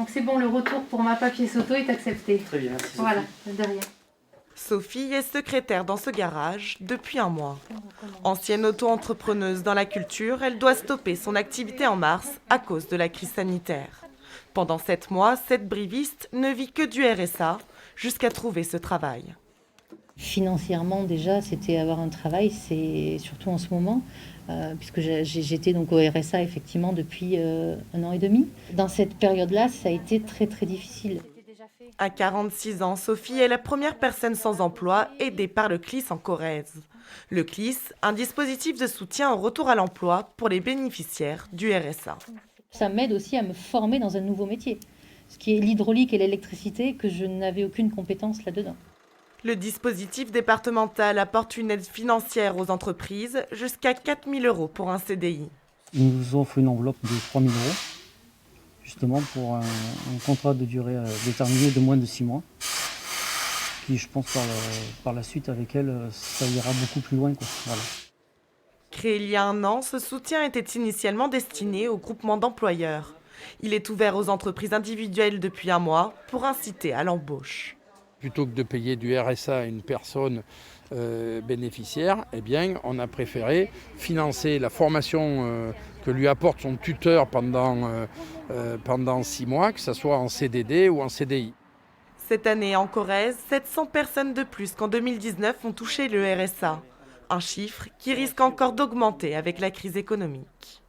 Donc c'est bon, le retour pour ma papier auto est accepté. Très bien, merci Sophie. Voilà, de rien. Sophie est secrétaire dans ce garage depuis un mois. Ancienne auto-entrepreneuse dans la culture, elle doit stopper son activité en mars à cause de la crise sanitaire. Pendant 7 mois, cette briviste ne vit que du RSA jusqu'à trouver ce travail. Financièrement déjà, c'était avoir un travail, c'est surtout en ce moment, puisque j'étais donc au RSA effectivement depuis 1 an et demi. Dans cette période-là, ça a été très très difficile. À 46 ans, Sophie est la première personne sans emploi aidée par le CLIS en Corrèze. Le CLIS, un dispositif de soutien au retour à l'emploi pour les bénéficiaires du RSA. Ça m'aide aussi à me former dans un nouveau métier, ce qui est l'hydraulique et l'électricité, que je n'avais aucune compétence là-dedans. Le dispositif départemental apporte une aide financière aux entreprises jusqu'à 4 000 € pour un CDI. Ils nous offrent une enveloppe de 3 000 €, justement pour un contrat de durée déterminée de moins de 6 mois. Qui, je pense, par la suite, avec elle, ça ira beaucoup plus loin, quoi. Voilà. Créé il y a 1 an, ce soutien était initialement destiné au groupement d'employeurs. Il est ouvert aux entreprises individuelles depuis 1 mois pour inciter à l'embauche. Plutôt que de payer du RSA à une personne bénéficiaire, eh bien, on a préféré financer la formation que lui apporte son tuteur pendant 6 mois, que ce soit en CDD ou en CDI. Cette année, en Corrèze, 700 personnes de plus qu'en 2019 ont touché le RSA. Un chiffre qui risque encore d'augmenter avec la crise économique.